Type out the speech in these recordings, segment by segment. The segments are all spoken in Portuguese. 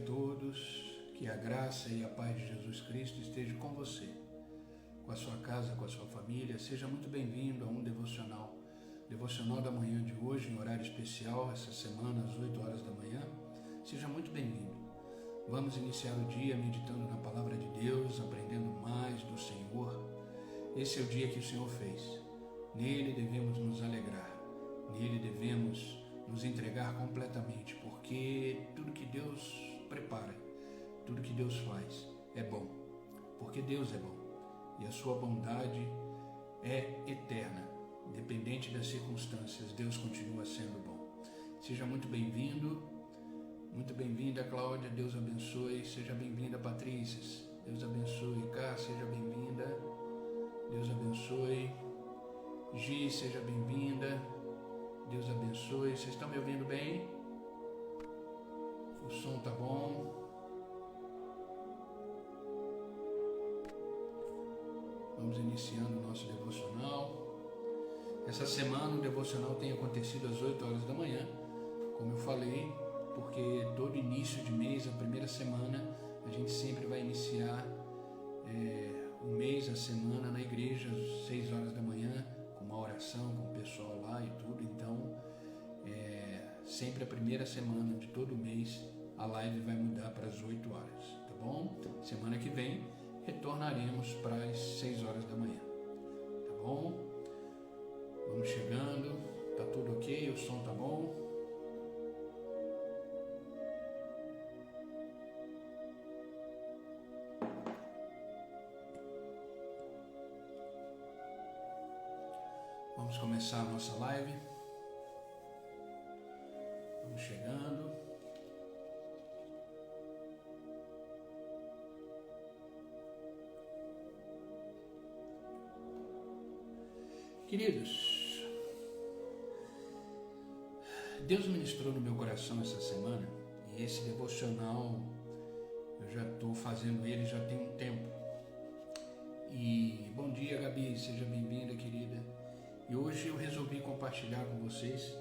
todos, que a graça e a paz de Jesus Cristo estejam com você, com a sua casa, com a sua família. Seja muito bem-vindo a um devocional da manhã de hoje, em horário especial, essa semana, às 8 horas da manhã. Seja muito bem-vindo. Vamos iniciar o dia meditando na palavra de Deus, aprendendo mais do Senhor. Esse é o dia que o Senhor fez. Nele devemos nos alegrar, nele devemos nos entregar completamente, porque tudo que Deus prepara, tudo que Deus faz é bom, porque Deus é bom e a sua bondade é eterna, independente das circunstâncias. Deus continua sendo bom. Seja muito bem-vindo, muito bem-vinda, Cláudia. Deus abençoe. Seja bem-vinda, Patrícia. Deus abençoe. Cá, seja bem-vinda. Deus abençoe. Gi, seja bem-vinda. Deus abençoe. Vocês estão me ouvindo bem? O som tá bom? Vamos iniciando o nosso devocional. Essa semana o devocional tem acontecido às 8 horas da manhã, como eu falei, porque todo início de mês, a primeira semana, a gente sempre vai iniciar o mês, a semana na igreja, às 6 horas da manhã, com uma oração com o pessoal lá e tudo. Então, sempre a primeira semana de todo mês, a live vai mudar para as 8 horas, tá bom? Semana que vem, retornaremos para as 6 horas da manhã, tá bom? Vamos chegando, tá tudo ok, o som tá bom? Vamos começar a nossa live. Vamos chegando. Queridos, Deus ministrou no meu coração essa semana, e esse devocional eu já estou fazendo ele já tem um tempo. E bom dia, Gabi, seja bem-vinda, querida. E hoje eu resolvi compartilhar com vocês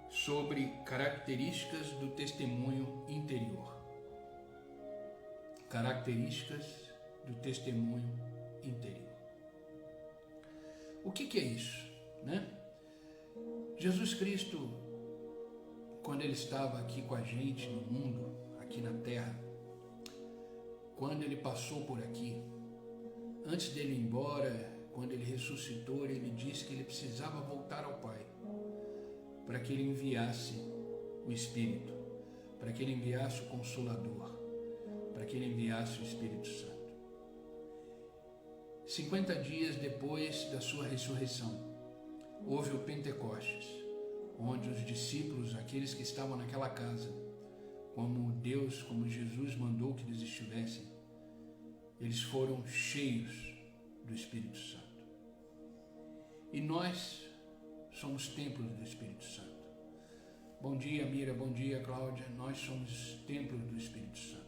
sobre características do testemunho interior. Características do testemunho interior. O que é isso, né? Jesus Cristo, quando ele estava aqui com a gente no mundo, aqui na terra, quando ele passou por aqui, antes dele ir embora, quando ele ressuscitou, ele disse que ele precisava voltar ao Pai, para que ele enviasse o Espírito, para que ele enviasse o Consolador, para que ele enviasse o Espírito Santo. 50 dias depois da sua ressurreição, houve o Pentecostes, onde os discípulos, aqueles que estavam naquela casa, como Deus, como Jesus mandou que eles estivessem, eles foram cheios do Espírito Santo. E nós somos templos do Espírito Santo. Bom dia, Mira, bom dia, Cláudia. Nós somos templos do Espírito Santo.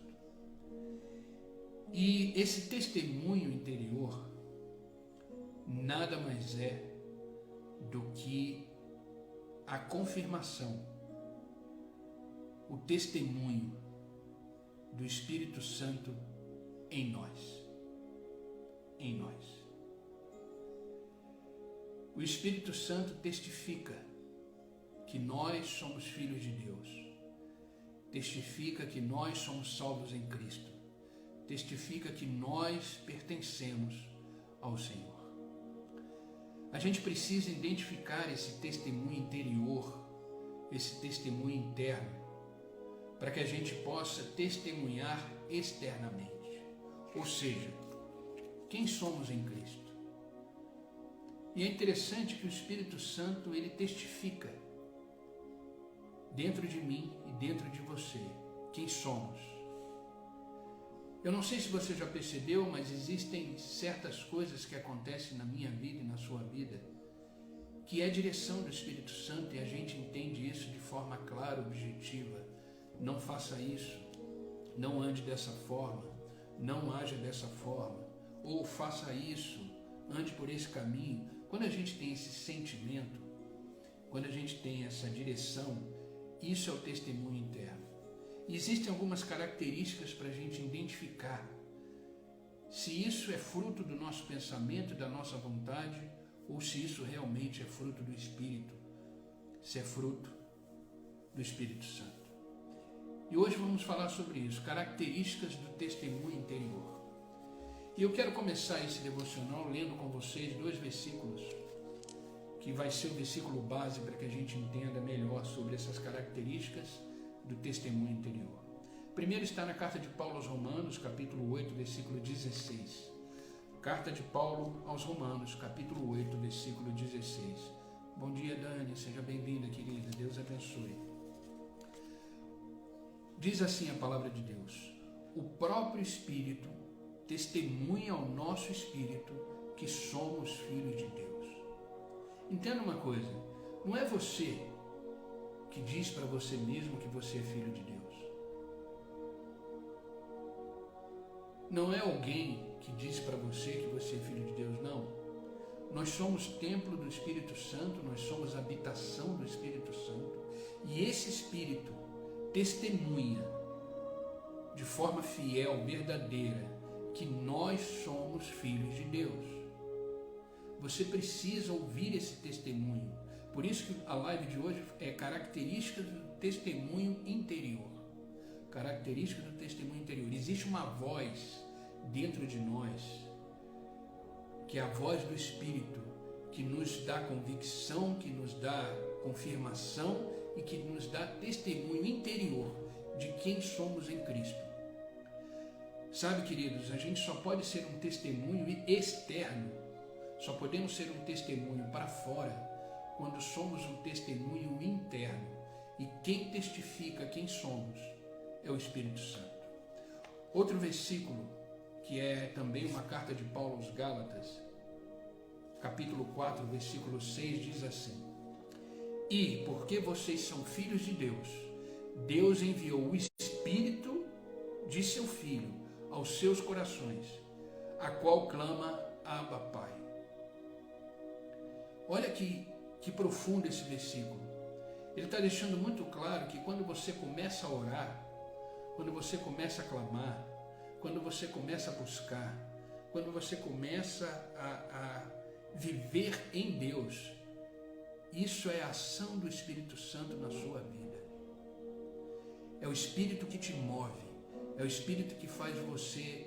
E esse testemunho interior nada mais é do que a confirmação, o testemunho do Espírito Santo em nós. Em nós. O Espírito Santo testifica que nós somos filhos de Deus, testifica que nós somos salvos em Cristo, testifica que nós pertencemos ao Senhor. A gente precisa identificar esse testemunho interior, esse testemunho interno, para que a gente possa testemunhar externamente, ou seja, quem somos em Cristo. E é interessante que o Espírito Santo, ele testifica dentro de mim e dentro de você quem somos. Eu não sei se você já percebeu, mas existem certas coisas que acontecem na minha vida e na sua vida que é a direção do Espírito Santo, e a gente entende isso de forma clara, objetiva. Não faça isso, não ande dessa forma, não haja dessa forma, ou faça isso, ande por esse caminho. Quando a gente tem esse sentimento, quando a gente tem essa direção, isso é o testemunho interno. E existem algumas características para a gente identificar se isso é fruto do nosso pensamento, da nossa vontade, ou se isso realmente é fruto do Espírito, se é fruto do Espírito Santo. E hoje vamos falar sobre isso, características do testemunho interior. E eu quero começar esse devocional lendo com vocês 2 versículos, que vai ser o versículo base para que a gente entenda melhor sobre essas características do testemunho interior. Primeiro está na carta de Paulo aos Romanos, capítulo 8, versículo 16. Carta de Paulo aos Romanos, capítulo 8, versículo 16. Bom dia, Dani, seja bem-vinda, querida, Deus abençoe. Diz assim a palavra de Deus: o próprio Espírito testemunha ao nosso espírito que somos filhos de Deus. Entenda uma coisa, não é você que diz para você mesmo que você é filho de Deus. Não é alguém que diz para você que você é filho de Deus, não. Nós somos templo do Espírito Santo, nós somos habitação do Espírito Santo, e esse Espírito testemunha de forma fiel, verdadeira, que nós somos filhos de Deus. Você precisa ouvir esse testemunho. Por isso que a live de hoje é características do testemunho interior. Características do testemunho interior. Existe uma voz dentro de nós, que é a voz do Espírito, que nos dá convicção, que nos dá confirmação e que nos dá testemunho interior de quem somos em Cristo. Sabe, queridos, a gente só pode ser um testemunho externo, só podemos ser um testemunho para fora quando somos um testemunho interno. E quem testifica quem somos é o Espírito Santo. Outro versículo, que é também uma carta de Paulo aos Gálatas, capítulo 4, versículo 6, diz assim: e porque vocês são filhos de Deus, Deus enviou o Espírito de seu Filho aos seus corações, a qual clama Abba, Pai. Olha que profundo esse versículo. Ele está deixando muito claro que quando você começa a orar, quando você começa a clamar, quando você começa a buscar, quando você começa a viver em Deus, isso é a ação do Espírito Santo na sua vida. É o Espírito que te move, é o Espírito que faz você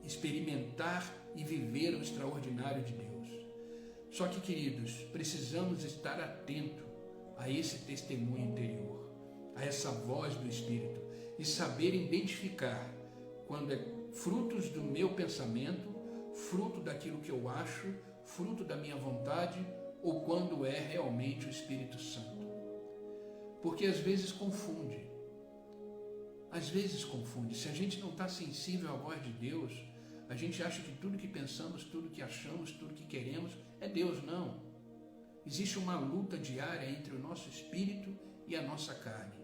experimentar e viver o extraordinário de Deus. Só que, queridos, precisamos estar atentos a esse testemunho interior, a essa voz do Espírito, e saber identificar quando é frutos do meu pensamento, fruto daquilo que eu acho, fruto da minha vontade, ou quando é realmente o Espírito Santo. Porque às vezes confunde. Às vezes confunde. Se a gente não está sensível à voz de Deus, a gente acha que tudo que pensamos, tudo que achamos, tudo que queremos é Deus. Não. Existe uma luta diária entre o nosso espírito e a nossa carne.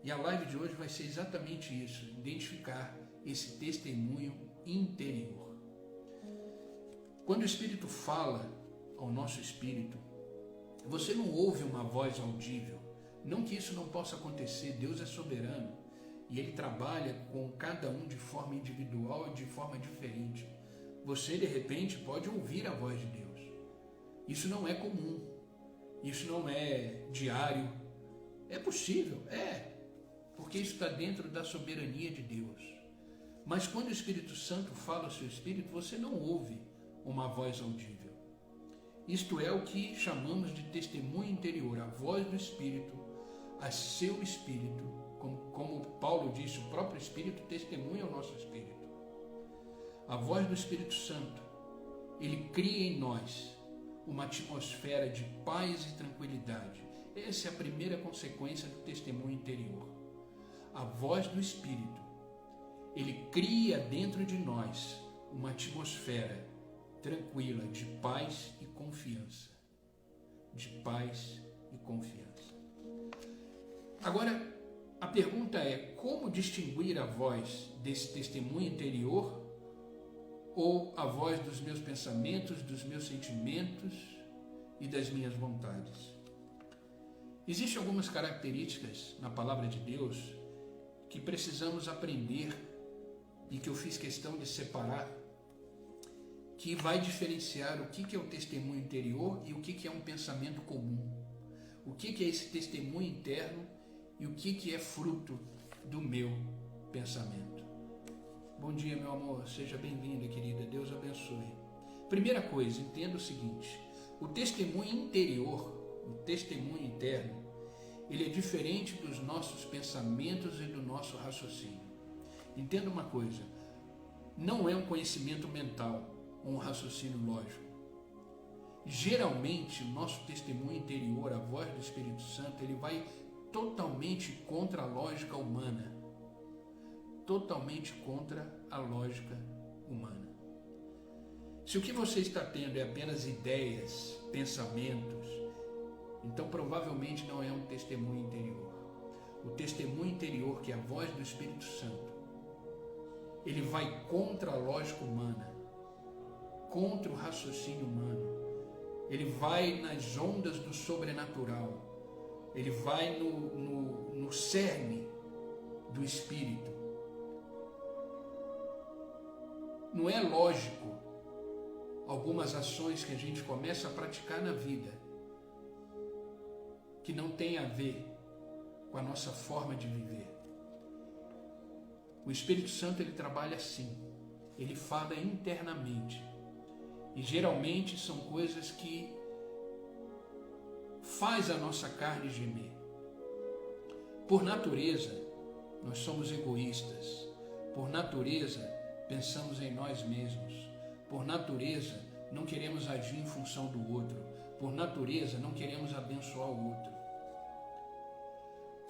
E a live de hoje vai ser exatamente isso, identificar esse testemunho interior. Quando o Espírito fala ao nosso espírito, você não ouve uma voz audível. Não que isso não possa acontecer, Deus é soberano e Ele trabalha com cada um de forma individual e de forma diferente. Você, de repente, pode ouvir a voz de Deus. Isso não é comum, isso não é diário. É possível, porque isso está dentro da soberania de Deus. Mas quando o Espírito Santo fala ao seu espírito, você não ouve uma voz audível. Isto é o que chamamos de testemunho interior, a voz do Espírito a seu espírito, como Paulo disse, o próprio Espírito testemunha ao nosso espírito. A voz do Espírito Santo, ele cria em nós uma atmosfera de paz e tranquilidade. Essa é a primeira consequência do testemunho interior. A voz do Espírito, ele cria dentro de nós uma atmosfera tranquila de paz e confiança. De paz e confiança. Agora, a pergunta é: como distinguir a voz desse testemunho interior ou a voz dos meus pensamentos, dos meus sentimentos e das minhas vontades? Existem algumas características na palavra de Deus que precisamos aprender e que eu fiz questão de separar, que vai diferenciar o que é o testemunho interior e o que é um pensamento comum. O que é esse testemunho interno e o que é fruto do meu pensamento. Bom dia, meu amor. Seja bem-vinda, querida. Deus abençoe. Primeira coisa, entenda o seguinte. O testemunho interior, o testemunho interno, ele é diferente dos nossos pensamentos e do nosso raciocínio. Entenda uma coisa. Não é um conhecimento mental ou um raciocínio lógico. Geralmente, o nosso testemunho interior, a voz do Espírito Santo, ele vai totalmente contra a lógica humana. Totalmente contra a lógica humana. Se o que você está tendo é apenas ideias, pensamentos, então provavelmente não é um testemunho interior. O testemunho interior, que é a voz do Espírito Santo, ele vai contra a lógica humana, contra o raciocínio humano. Ele vai nas ondas do sobrenatural. Ele vai no cerne do Espírito. Não é lógico algumas ações que a gente começa a praticar na vida que não tem a ver com a nossa forma de viver. O Espírito Santo, ele trabalha assim. Ele fala internamente. E geralmente são coisas que faz a nossa carne gemer. Por natureza, nós somos egoístas. Por natureza, pensamos em nós mesmos. Por natureza, não queremos agir em função do outro. Por natureza, não queremos abençoar o outro.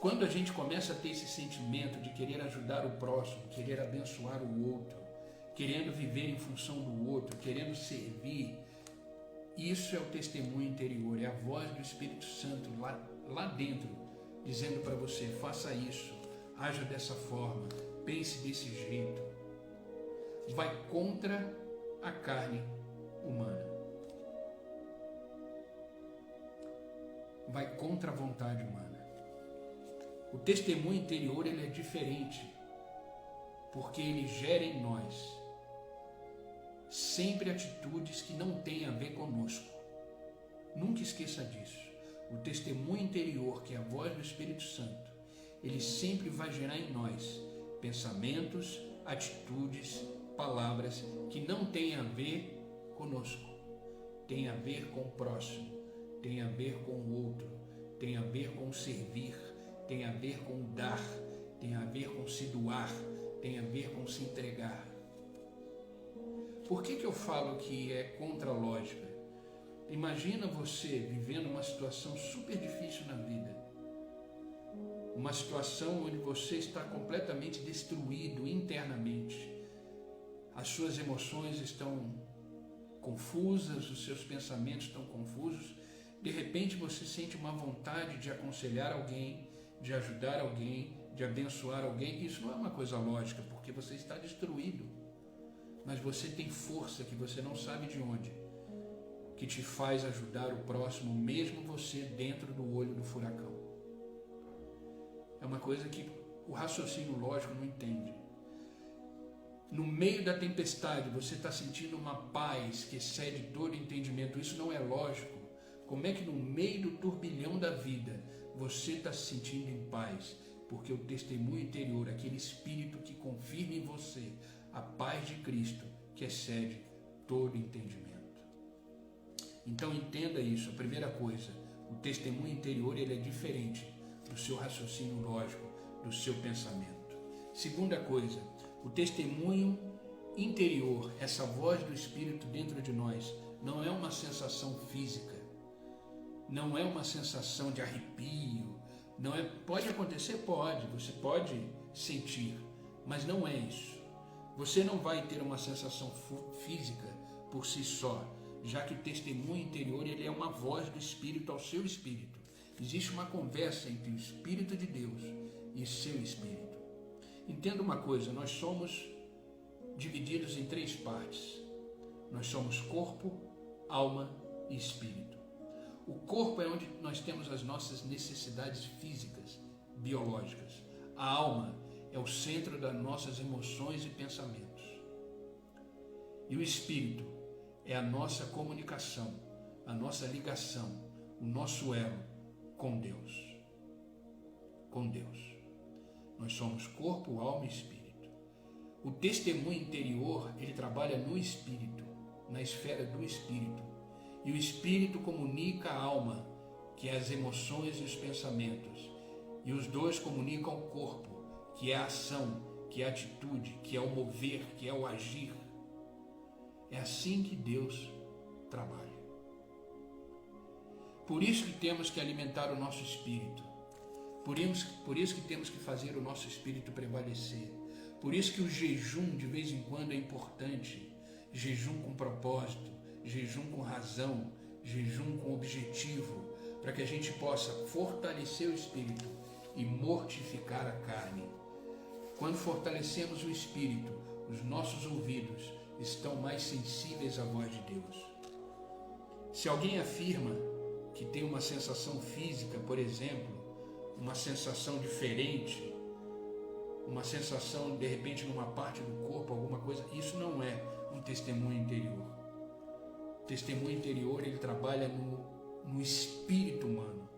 Quando a gente começa a ter esse sentimento de querer ajudar o próximo, querer abençoar o outro, querendo viver em função do outro, querendo servir, isso é o testemunho interior, é a voz do Espírito Santo lá dentro, dizendo para você, faça isso, haja dessa forma, pense desse jeito. Vai contra a carne humana. Vai contra a vontade humana. O testemunho interior, ele é diferente, porque ele gera em nós sempre atitudes que não têm a ver conosco. Nunca esqueça disso. O testemunho interior, que é a voz do Espírito Santo, ele sempre vai gerar em nós pensamentos, atitudes, palavras que não têm a ver conosco. Tem a ver com o próximo, tem a ver com o outro, tem a ver com o servir, tem a ver com o dar, tem a ver com se doar, tem a ver com se entregar. Por que eu falo que é contra a lógica? Imagina você vivendo uma situação super difícil na vida. Uma situação onde você está completamente destruído internamente. As suas emoções estão confusas, os seus pensamentos estão confusos. De repente você sente uma vontade de aconselhar alguém, de ajudar alguém, de abençoar alguém. Isso não é uma coisa lógica, porque você está destruído. Mas você tem força que você não sabe de onde, que te faz ajudar o próximo, mesmo você dentro do olho do furacão. É uma coisa que o raciocínio lógico não entende. No meio da tempestade, você está sentindo uma paz que excede todo entendimento. Isso não é lógico. Como é que no meio do turbilhão da vida, você está se sentindo em paz? Porque o testemunho interior, aquele espírito que confirma em você a paz de Cristo, que excede todo entendimento. Então entenda isso. A primeira coisa, o testemunho interior, ele é diferente do seu raciocínio lógico, do seu pensamento. Segunda coisa, o testemunho interior, essa voz do Espírito dentro de nós, não é uma sensação física, não é uma sensação de arrepio, não é, pode acontecer, pode, você pode sentir, mas não é isso. Você não vai ter uma sensação física por si só, já que o testemunho interior, ele é uma voz do Espírito ao seu espírito. Existe uma conversa entre o Espírito de Deus e seu espírito. Entenda uma coisa, nós somos divididos em 3 partes. Nós somos corpo, alma e espírito. O corpo é onde nós temos as nossas necessidades físicas, biológicas. A alma é o centro das nossas emoções e pensamentos. E o Espírito é a nossa comunicação, a nossa ligação, o nosso elo com Deus. Com Deus. Nós somos corpo, alma e espírito. O testemunho interior, ele trabalha no espírito, na esfera do espírito. E o espírito comunica a alma, que é as emoções e os pensamentos. E os dois comunicam o corpo, que é a ação, que é a atitude, que é o mover, que é o agir. É assim que Deus trabalha. Por isso que temos que alimentar o nosso espírito. Por isso que temos que fazer o nosso espírito prevalecer. Por isso que o jejum de vez em quando é importante. Jejum com propósito, jejum com razão, jejum com objetivo, para que a gente possa fortalecer o espírito e mortificar a carne. Quando fortalecemos o espírito, os nossos ouvidos estão mais sensíveis à voz de Deus. Se alguém afirma que tem uma sensação física, por exemplo, uma sensação diferente, uma sensação de repente numa parte do corpo, alguma coisa, isso não é um testemunho interior. O testemunho interior, ele trabalha no espírito humano.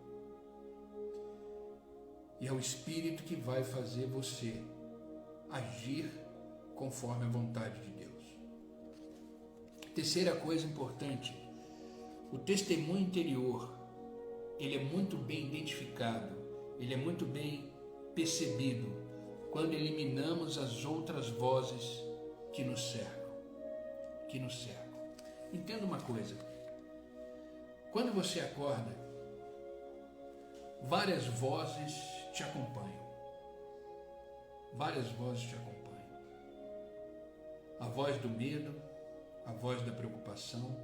E é o espírito que vai fazer você agir conforme a vontade de Deus. Terceira coisa importante, o testemunho interior, ele é muito bem identificado, ele é muito bem percebido quando eliminamos as outras vozes que nos cercam. Entenda uma coisa, quando você acorda, várias vozes te acompanham. Várias vozes te acompanham. A voz do medo, a voz da preocupação,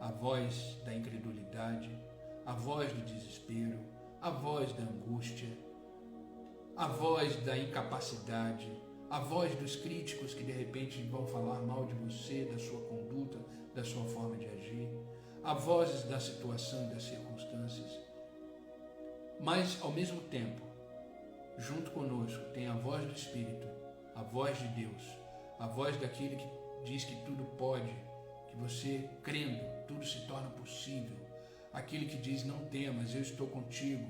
a voz da incredulidade, a voz do desespero, a voz da angústia, a voz da incapacidade, a voz dos críticos que de repente vão falar mal de você, da sua conduta, da sua forma de agir, a vozes da situação e das circunstâncias. Mas, ao mesmo tempo, junto conosco tem a voz do Espírito, a voz de Deus, a voz daquele que diz que tudo pode, que você, crendo, tudo se torna possível. Aquele que diz, não temas, eu estou contigo.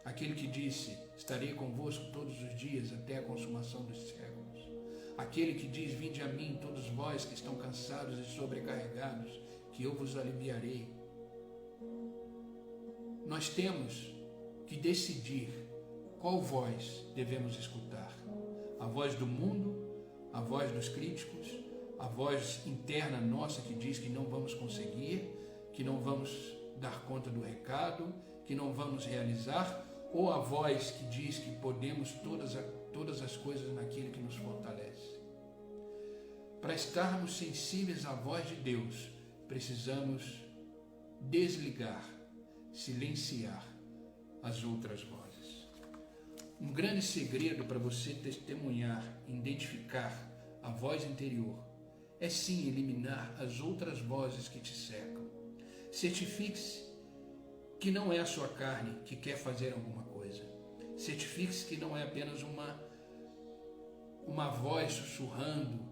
Aquele que disse, estarei convosco todos os dias até a consumação dos séculos. Aquele que diz, vinde a mim todos vós que estão cansados e sobrecarregados, que eu vos aliviarei. Nós temos que decidir qual voz devemos escutar. A voz do mundo, a voz dos críticos, a voz interna nossa que diz que não vamos conseguir, que não vamos dar conta do recado, que não vamos realizar, ou a voz que diz que podemos todas as coisas naquele que nos fortalece. Para estarmos sensíveis à voz de Deus, precisamos desligar, silenciar as outras vozes. Um grande segredo para você testemunhar, identificar a voz interior, é sim eliminar as outras vozes que te cercam. Certifique-se que não é a sua carne que quer fazer alguma coisa. Certifique-se que não é apenas uma voz sussurrando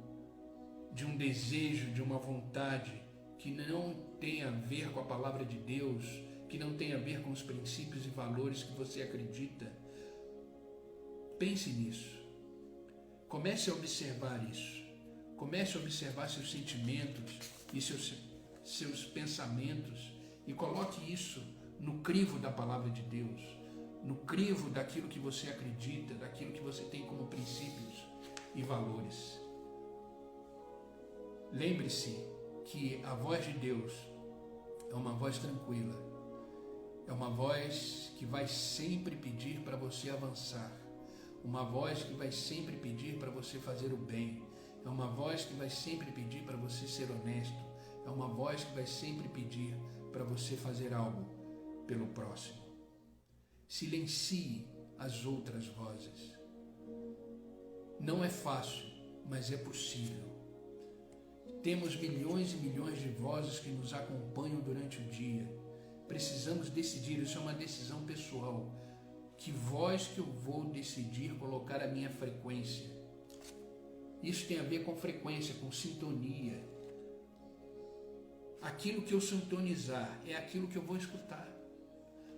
de um desejo, de uma vontade que não tem a ver com a palavra de Deus, que não tem a ver com os princípios e valores que você acredita. Pense nisso. Comece a observar isso. Comece a observar seus sentimentos e seus pensamentos e coloque isso no crivo da palavra de Deus, no crivo daquilo que você acredita, daquilo que você tem como princípios e valores. Lembre-se que a voz de Deus é uma voz tranquila, é uma voz que vai sempre pedir para você avançar, uma voz que vai sempre pedir para você fazer o bem, é uma voz que vai sempre pedir para você ser honesto, é uma voz que vai sempre pedir para você fazer algo pelo próximo. Silencie as outras vozes. Não é fácil, mas é possível. Temos milhões e milhões de vozes que nos acompanham durante o dia. Precisamos decidir, isso é uma decisão pessoal, Que voz que eu vou decidir colocar a minha frequência? Isso tem a ver com frequência, com sintonia. Aquilo que eu sintonizar é aquilo que eu vou escutar.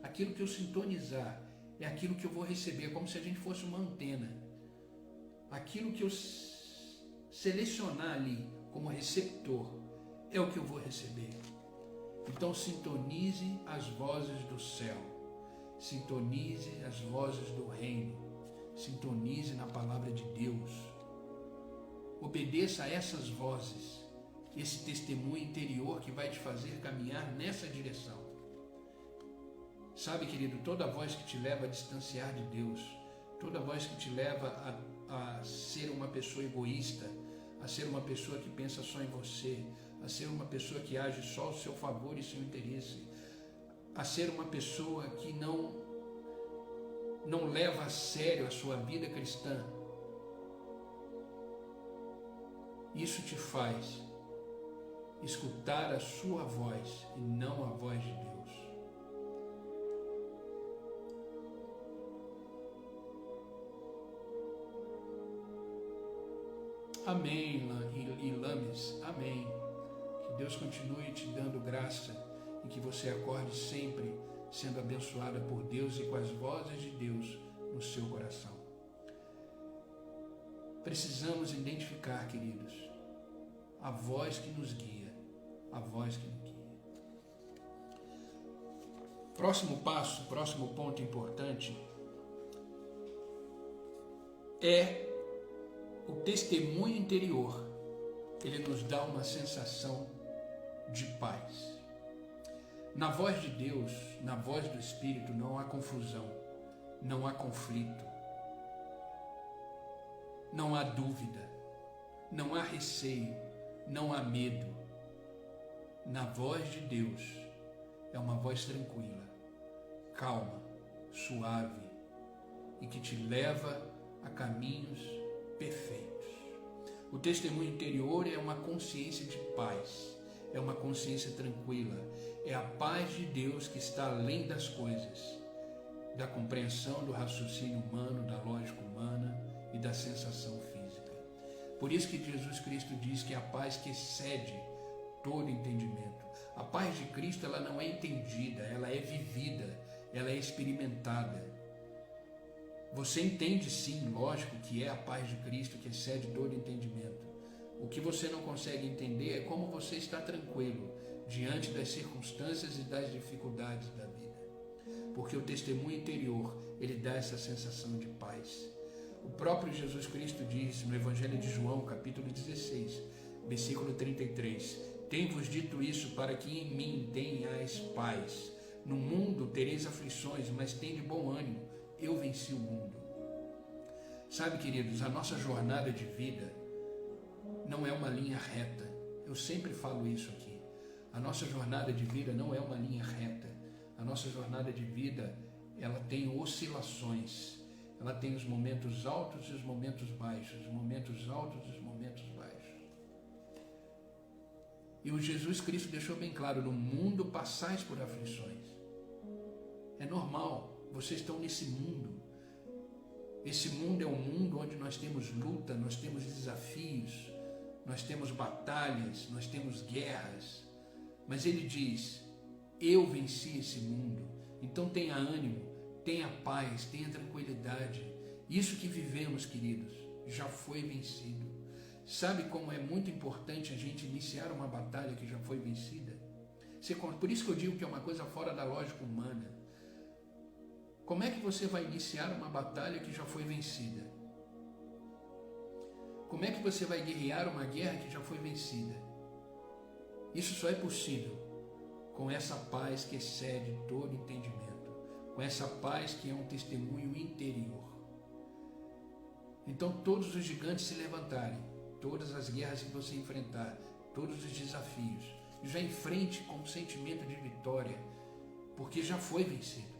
Aquilo que eu sintonizar é aquilo que eu vou receber, como se a gente fosse uma antena. Aquilo que eu selecionar ali como receptor é o que eu vou receber. Então sintonize as vozes do céu, sintonize as vozes do reino, sintonize na palavra de Deus. Obedeça a essas vozes, esse testemunho interior que vai te fazer caminhar nessa direção. Sabe, querido, toda voz que te leva a distanciar de Deus, toda voz que te leva a ser uma pessoa egoísta, a ser uma pessoa que pensa só em você, a ser uma pessoa que age só ao seu favor e seu interesse, a ser uma pessoa que não leva a sério a sua vida cristã. Isso te faz escutar a sua voz e não a voz de Deus. Amém, Ilames, amém. Que Deus continue te dando graça e que você acorde sempre sendo abençoada por Deus e com as vozes de Deus no seu coração. Precisamos identificar, queridos, a voz que nos guia, a voz que nos guia. Próximo passo, próximo ponto importante é o testemunho interior. Ele nos dá uma sensação de paz. Na voz de Deus, na voz do Espírito, não há confusão, não há conflito, não há dúvida, não há receio, não há medo. Na voz de Deus é uma voz tranquila, calma, suave e que te leva a caminhos perfeitos. O testemunho interior é uma consciência de paz, é uma consciência tranquila, é a paz de Deus que está além das coisas, da compreensão do raciocínio humano, da lógica humana e da sensação física. Por isso que Jesus Cristo diz que é a paz que excede todo entendimento. A paz de Cristo, ela não é entendida, ela é vivida, ela é experimentada. Você entende sim, lógico, que é a paz de Cristo que excede todo entendimento. O que você não consegue entender é como você está tranquilo diante das circunstâncias e das dificuldades da vida. Porque o testemunho interior, ele dá essa sensação de paz. O próprio Jesus Cristo diz no Evangelho de João, capítulo 16, versículo 33, tenho-vos dito isso para que em mim tenhais paz. No mundo tereis aflições, mas tende bom ânimo. Eu venci o mundo. Sabe, queridos, a nossa jornada de vida não é uma linha reta. Eu sempre falo isso aqui. A nossa jornada de vida não é uma linha reta. A nossa jornada de vida, ela tem oscilações. Ela tem os momentos altos e os momentos baixos. Os momentos altos e os momentos baixos. E o Jesus Cristo deixou bem claro, no mundo passais por aflições. É normal. Vocês estão nesse mundo. Esse mundo é um mundo onde nós temos luta, nós temos desafios, nós temos batalhas, nós temos guerras. Mas ele diz, eu venci esse mundo. Então tenha ânimo, tenha paz, tenha tranquilidade. Isso que vivemos, queridos, já foi vencido. Sabe como é muito importante a gente iniciar uma batalha que já foi vencida? Por isso que eu digo que é uma coisa fora da lógica humana. Como é que você vai iniciar uma batalha que já foi vencida? Como é que você vai guerrear uma guerra que já foi vencida? Isso só é possível com essa paz que excede todo entendimento, com essa paz que é um testemunho interior. Então todos os gigantes se levantarem, todas as guerras que você enfrentar, todos os desafios, já enfrente com um sentimento de vitória, porque já foi vencido.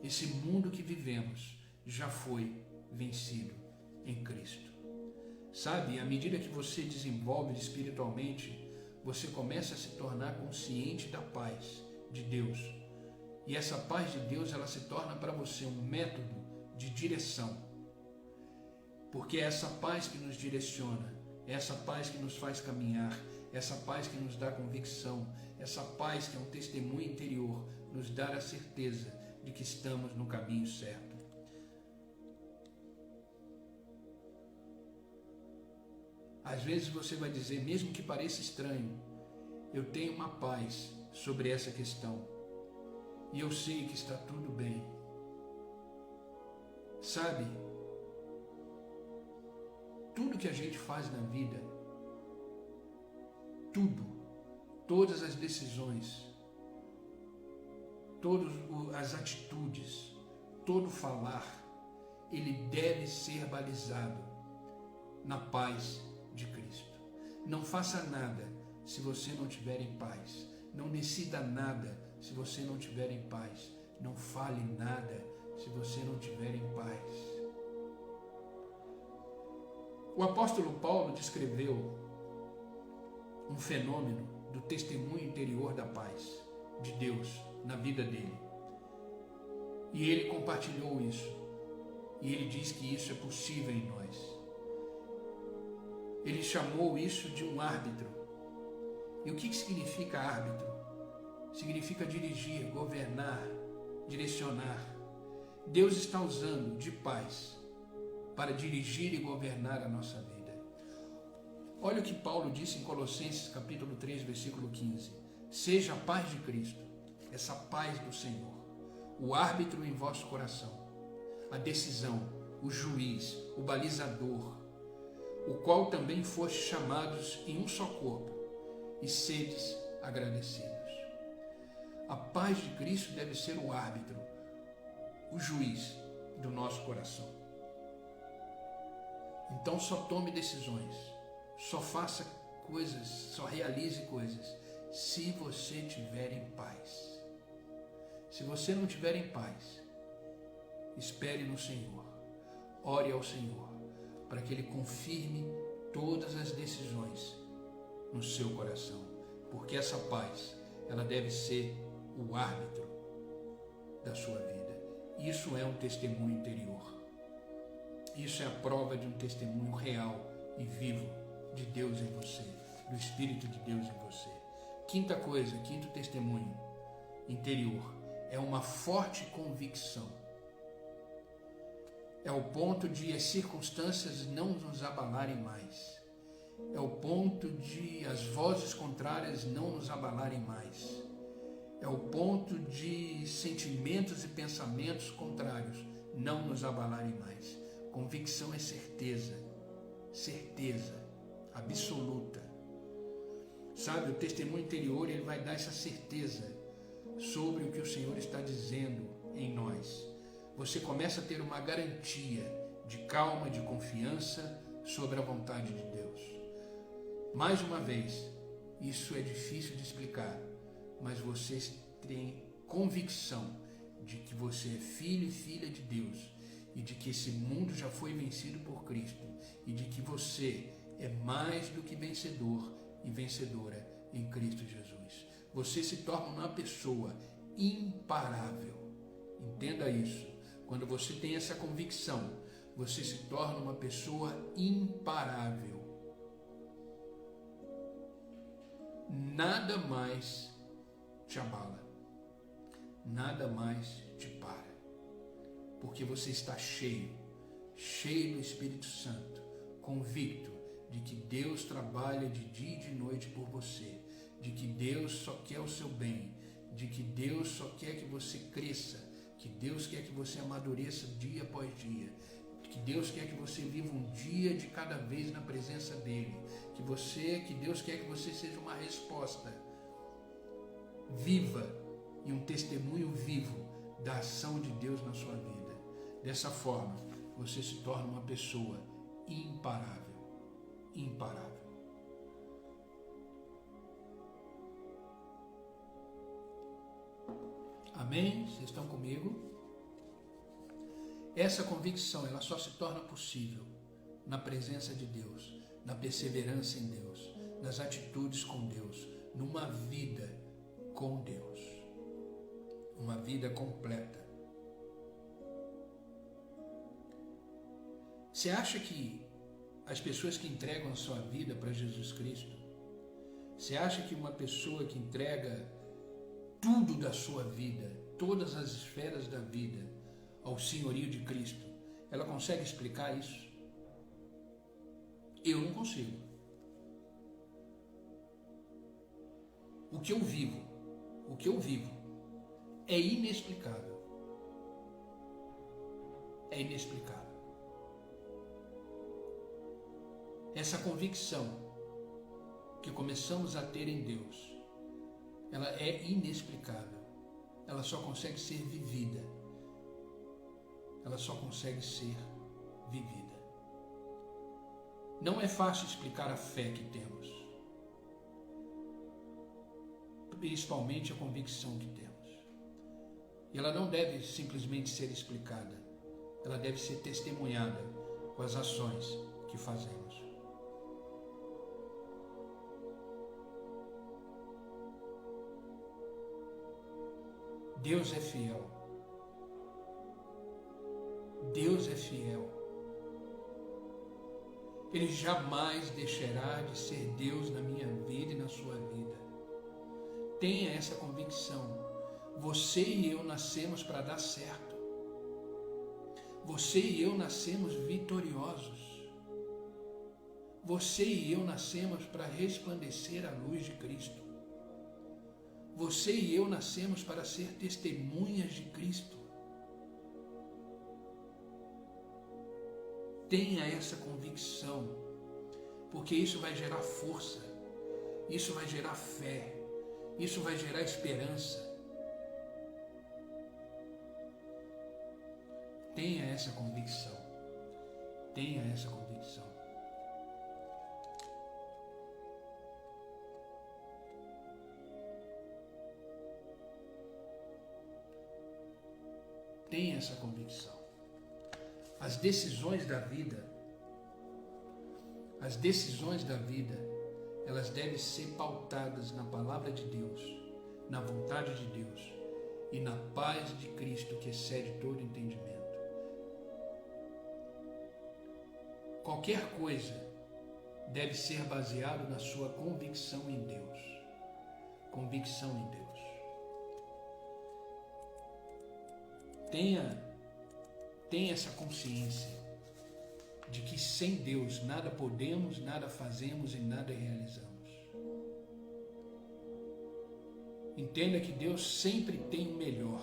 Esse mundo que vivemos já foi vencido em Cristo. Sabe, à medida que você desenvolve espiritualmente, você começa a se tornar consciente da paz de Deus. E essa paz de Deus, ela se torna para você um método de direção. Porque é essa paz que nos direciona, é essa paz que nos faz caminhar, essa paz que nos dá convicção, essa paz que é um testemunho interior, nos dá a certeza de que estamos no caminho certo. Às vezes você vai dizer, mesmo que pareça estranho, eu tenho uma paz sobre essa questão e eu sei que está tudo bem. Sabe, tudo que a gente faz na vida, todas as decisões, todas as atitudes, todo falar, ele deve ser balizado na paz de Cristo. Não faça nada se você não estiver em paz. Não decida nada se você não estiver em paz. Não fale nada se você não estiver em paz. O apóstolo Paulo descreveu um fenômeno do testemunho interior da paz de Deus na vida dele. E ele compartilhou isso. E ele diz que isso é possível em nós. Ele chamou isso de um árbitro. E o que significa árbitro? Significa dirigir, governar, direcionar. Deus está usando de paz para dirigir e governar a nossa vida. Olha o que Paulo disse em Colossenses capítulo 3, versículo 15. Seja a paz de Cristo, essa paz do Senhor, o árbitro em vosso coração, a decisão, o juiz, o balizador, o qual também foste chamados em um só corpo, e sedes agradecidos. A paz de Cristo deve ser o árbitro, o juiz do nosso coração. Então só tome decisões, só faça coisas, só realize coisas, se você estiver em paz. Se você não estiver em paz, espere no Senhor, ore ao Senhor, para que Ele confirme todas as decisões no seu coração. Porque essa paz, ela deve ser o árbitro da sua vida. Isso é um testemunho interior. Isso é a prova de um testemunho real e vivo de Deus em você, do Espírito de Deus em você. Quinta coisa, quinto testemunho interior, é uma forte convicção. É o ponto de as circunstâncias não nos abalarem mais. É o ponto de as vozes contrárias não nos abalarem mais. É o ponto de sentimentos e pensamentos contrários não nos abalarem mais. Convicção é certeza, certeza absoluta. Sabe, o testemunho interior, ele vai dar essa certeza sobre o que o Senhor está dizendo em nós. Você começa a ter uma garantia de calma, de confiança sobre a vontade de Deus. Mais uma vez, isso é difícil de explicar, mas você tem convicção de que você é filho e filha de Deus e de que esse mundo já foi vencido por Cristo e de que você é mais do que vencedor e vencedora em Cristo Jesus. Você se torna uma pessoa imparável. Entenda isso. Quando você tem essa convicção, você se torna uma pessoa imparável. Nada mais te abala, nada mais te para, porque você está cheio do Espírito Santo, convicto de que Deus trabalha de dia e de noite por você, de que Deus só quer o seu bem, de que Deus só quer que você cresça, que Deus quer que você amadureça dia após dia, que Deus quer que você viva um dia de cada vez na presença dEle, que Deus quer que você seja uma resposta viva e um testemunho vivo da ação de Deus na sua vida. Dessa forma, você se torna uma pessoa imparável, imparável. Amém? Vocês estão comigo? Essa convicção, ela só se torna possível na presença de Deus, na perseverança em Deus, nas atitudes com Deus, numa vida com Deus. uma vida completa. Você acha que as pessoas que entregam a sua vida para Jesus Cristo, você acha que uma pessoa que entrega tudo da sua vida, todas as esferas da vida, ao senhorio de Cristo, ela consegue explicar isso? Eu não consigo. O que eu vivo é inexplicável. É inexplicável. Essa convicção que começamos a ter em Deus, ela é inexplicável. Ela só consegue ser vivida. Ela só consegue ser vivida. Não é fácil explicar a fé que temos, principalmente a convicção que temos. E ela não deve simplesmente ser explicada, ela deve ser testemunhada com as ações que fazemos. Deus é fiel. Deus é fiel. Ele jamais deixará de ser Deus na minha vida e na sua vida. Tenha essa convicção. Você e eu nascemos para dar certo. Você e eu nascemos vitoriosos. Você e eu nascemos para resplandecer a luz de Cristo. Você e eu nascemos para ser testemunhas de Cristo. Tenha essa convicção, porque isso vai gerar força, isso vai gerar fé, isso vai gerar esperança. Tenha essa convicção. Tenha essa convicção. Tenha essa convicção. As decisões da vida, elas devem ser pautadas na palavra de Deus, na vontade de Deus e na paz de Cristo que excede todo entendimento. Qualquer coisa deve ser baseado na sua convicção em Deus. Convicção em Deus. Tenha essa consciência de que sem Deus nada podemos, nada fazemos e nada realizamos. Entenda que Deus sempre tem o melhor.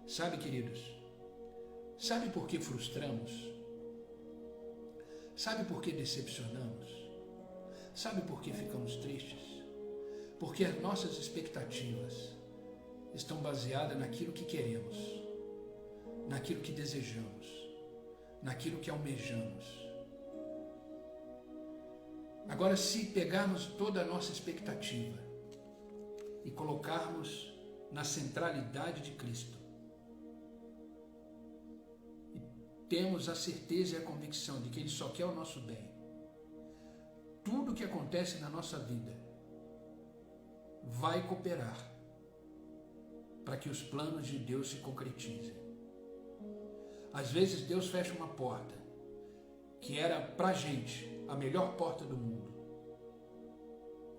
Sabe, queridos? Sabe por que frustramos? Sabe por que decepcionamos? Sabe por que ficamos tristes? Porque as nossas expectativas estão baseadas naquilo que queremos, naquilo que desejamos, naquilo que almejamos. Agora, se pegarmos toda a nossa expectativa e colocarmos na centralidade de Cristo, e temos a certeza e a convicção de que Ele só quer o nosso bem, tudo que acontece na nossa vida vai cooperar para que os planos de Deus se concretizem. Às vezes Deus fecha uma porta que era para a gente a melhor porta do mundo,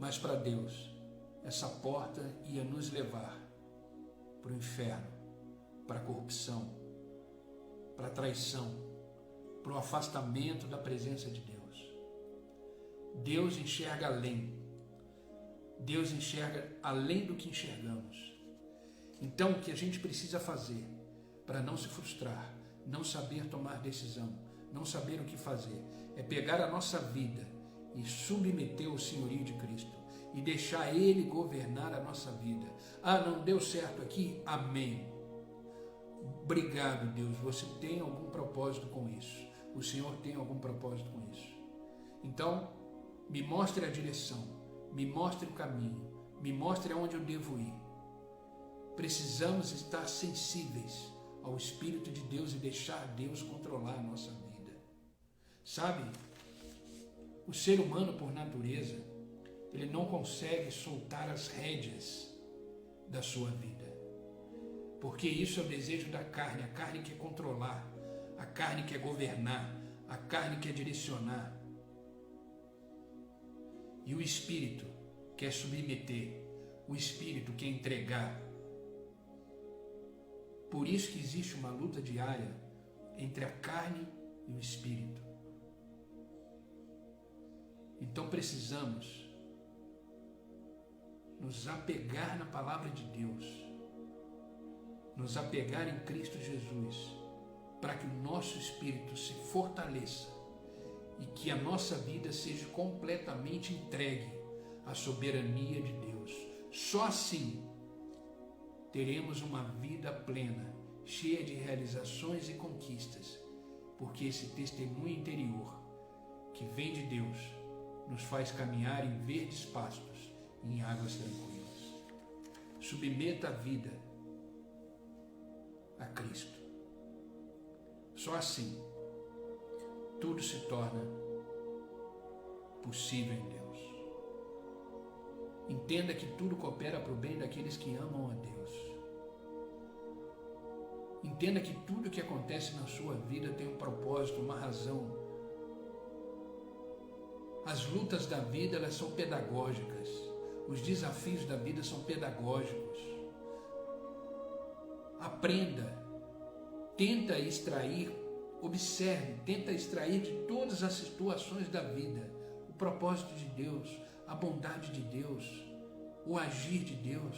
mas para Deus essa porta ia nos levar para o inferno, para a corrupção, para a traição, para o afastamento da presença de Deus. Deus enxerga além. Deus enxerga além do que enxergamos. Então, o que a gente precisa fazer para não se frustrar, não saber tomar decisão, não saber o que fazer, é pegar a nossa vida e submeter ao senhorio de Cristo e deixar Ele governar a nossa vida. Ah, não deu certo aqui? Amém. Obrigado, Deus. Você tem algum propósito com isso. O Senhor tem algum propósito com isso. Então, me mostre a direção, me mostre o caminho, me mostre aonde eu devo ir. Precisamos estar sensíveis ao Espírito de Deus e deixar Deus controlar a nossa vida. Sabe, o ser humano, por natureza, ele não consegue soltar as rédeas da sua vida. Porque isso é o desejo da carne. A carne quer controlar, a carne quer governar, a carne quer direcionar. E o Espírito quer submeter, o Espírito quer entregar. Por isso que existe uma luta diária entre a carne e o Espírito. Então precisamos nos apegar na palavra de Deus, nos apegar em Cristo Jesus, para que o nosso espírito se fortaleça e que a nossa vida seja completamente entregue à soberania de Deus. Só assim teremos uma vida plena, cheia de realizações e conquistas, porque esse testemunho interior que vem de Deus nos faz caminhar em verdes pastos, em águas tranquilas. Submeta a vida a Cristo. Só assim tudo se torna possível em Deus. Entenda que tudo coopera para o bem daqueles que amam a Deus. Entenda que tudo que acontece na sua vida tem um propósito, uma razão. As lutas da vida, elas são pedagógicas. Os desafios da vida são pedagógicos. Aprenda, tenta extrair, observe, tenta extrair de todas as situações da vida o propósito de Deus, a bondade de Deus, o agir de Deus.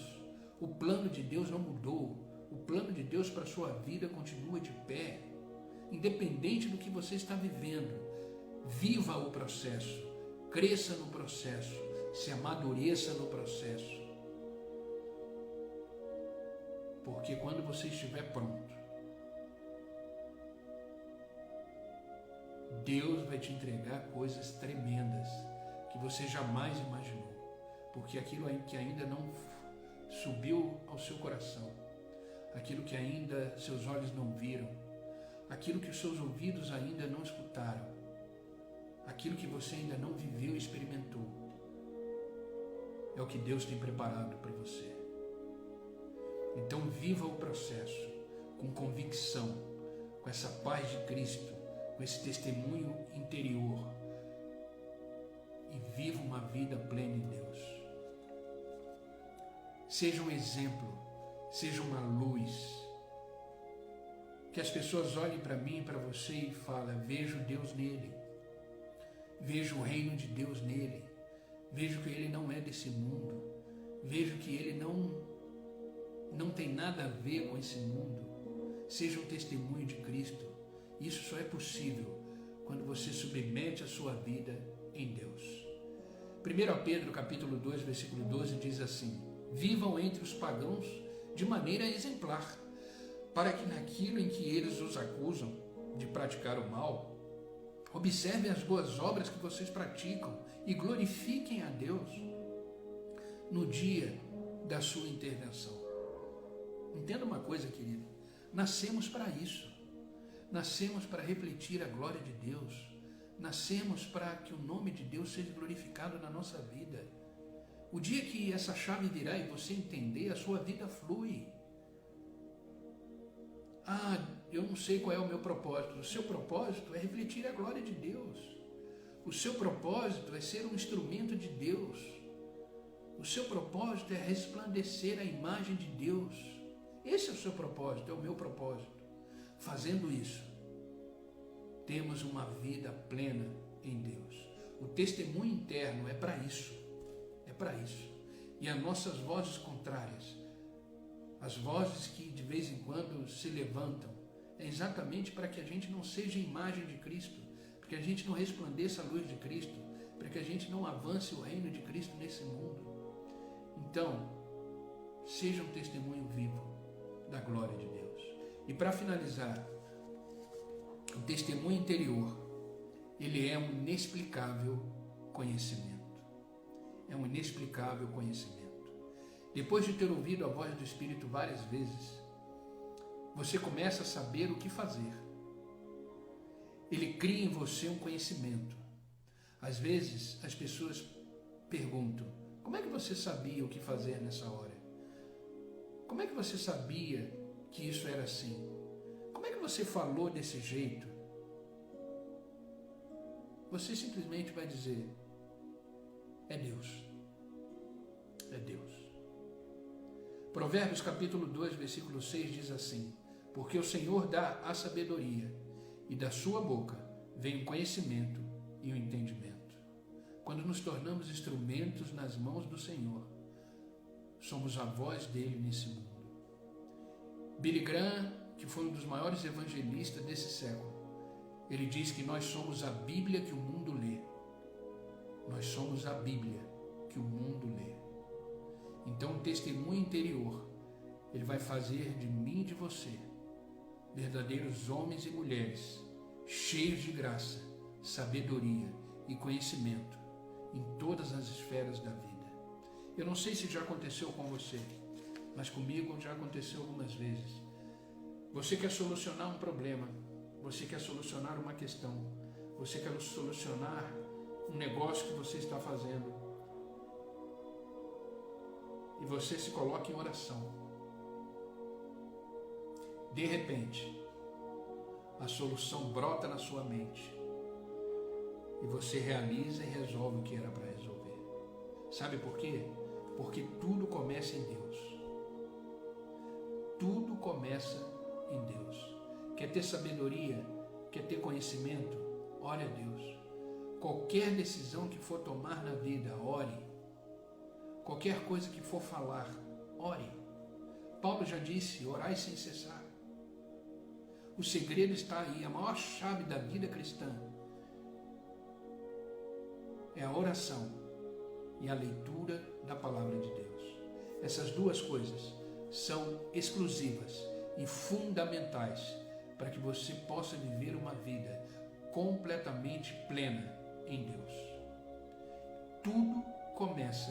O plano de Deus não mudou. O plano de Deus para a sua vida continua de pé. Independente do que você está vivendo, viva o processo, cresça no processo, se amadureça no processo. Porque quando você estiver pronto, Deus vai te entregar coisas tremendas que você jamais imaginou. Porque aquilo que ainda não subiu ao seu coração, aquilo que ainda seus olhos não viram, aquilo que os seus ouvidos ainda não escutaram, aquilo que você ainda não viveu e experimentou, é o que Deus tem preparado para você. Então viva o processo com convicção, com essa paz de Cristo, com esse testemunho interior, e viva uma vida plena em Deus. Seja um exemplo, seja uma luz, que as pessoas olhem para mim e para você e falem: vejo Deus nele, vejo o reino de Deus nele, vejo que ele não é desse mundo, vejo que ele não tem nada a ver com esse mundo. Seja um testemunho de Cristo. Isso só é possível quando você submete a sua vida em Deus. 1 Pedro capítulo 2, versículo 12 diz assim: vivam entre os pagãos de maneira exemplar, para que naquilo em que eles os acusam de praticar o mal, observem as boas obras que vocês praticam e glorifiquem a Deus no dia da sua intervenção. Entenda uma coisa, querido, nascemos para isso, nascemos para refletir a glória de Deus, nascemos para que o nome de Deus seja glorificado na nossa vida. O dia que essa chave virar e você entender, a sua vida flui. Eu não sei qual é o meu propósito. O seu propósito é refletir a glória de Deus. O seu propósito é ser um instrumento de Deus. O seu propósito é resplandecer a imagem de Deus. Esse é o seu propósito, é o meu propósito. Fazendo isso, temos uma vida plena em Deus. O testemunho interno é para isso. É para isso. E as nossas vozes contrárias, as vozes que de vez em quando se levantam, é exatamente para que a gente não seja a imagem de Cristo, para que a gente não resplandeça a luz de Cristo, para que a gente não avance o reino de Cristo nesse mundo. Então, seja um testemunho vivo da glória de Deus. E para finalizar, o testemunho interior, ele é um inexplicável conhecimento. É um inexplicável conhecimento. Depois de ter ouvido a voz do Espírito várias vezes, você começa a saber o que fazer. Ele cria em você um conhecimento. Às vezes, as pessoas perguntam: como é que você sabia o que fazer nessa hora? Como é que você sabia que isso era assim? Como é que você falou desse jeito? Você simplesmente vai dizer, é Deus. É Deus. Provérbios capítulo 2, versículo 6 diz assim, porque o Senhor dá a sabedoria, e da sua boca vem o conhecimento e o entendimento. Quando nos tornamos instrumentos nas mãos do Senhor, somos a voz dele nesse mundo. Billy Graham, que foi um dos maiores evangelistas desse século, ele diz que nós somos a Bíblia que o mundo lê. Nós somos a Bíblia que o mundo lê. Então, o testemunho interior, ele vai fazer de mim e de você verdadeiros homens e mulheres, cheios de graça, sabedoria e conhecimento em todas as esferas da vida. Eu não sei se já aconteceu com você, mas comigo já aconteceu algumas vezes. Você quer solucionar um problema, você quer solucionar uma questão, você quer solucionar um negócio que você está fazendo, e você se coloca em oração. De repente, a solução brota na sua mente e você realiza e resolve o que era para resolver. Sabe por quê? Porque tudo começa em Deus. Tudo começa em Deus. Quer ter sabedoria? Quer ter conhecimento? Ore a Deus. Qualquer decisão que for tomar na vida, ore. Qualquer coisa que for falar, ore. Paulo já disse, orai sem cessar. O segredo está aí, a maior chave da vida cristã é a oração e a leitura da palavra de Deus. Essas duas coisas são exclusivas e fundamentais para que você possa viver uma vida completamente plena em Deus. Tudo começa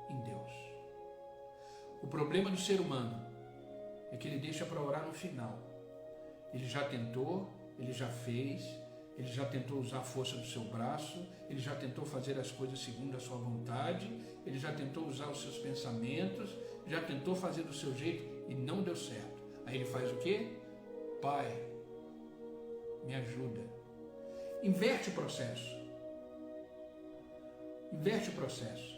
em Deus. O problema do ser humano é que ele deixa para orar no final. Ele já tentou, ele já fez, ele já tentou usar a força do seu braço, ele já tentou fazer as coisas segundo a sua vontade, ele já tentou usar os seus pensamentos, já tentou fazer do seu jeito e não deu certo. Aí ele faz o quê? Pai, me ajuda. Inverte o processo. Inverte o processo.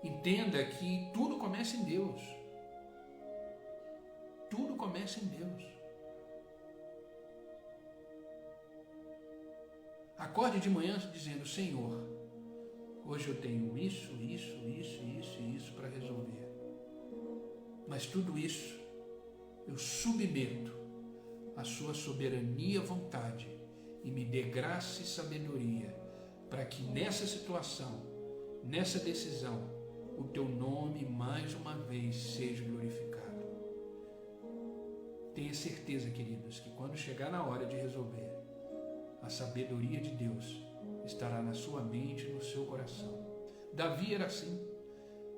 Entenda que tudo começa em Deus. Tudo começa em Deus. Acorde de manhã dizendo, Senhor, hoje eu tenho isso para resolver. Mas tudo isso eu submeto à sua soberania e vontade e me dê graça e sabedoria para que nessa situação, nessa decisão, o teu nome mais uma vez seja glorificado. Tenha certeza, queridos, que quando chegar na hora de resolver, a sabedoria de Deus estará na sua mente e no seu coração. Davi era assim.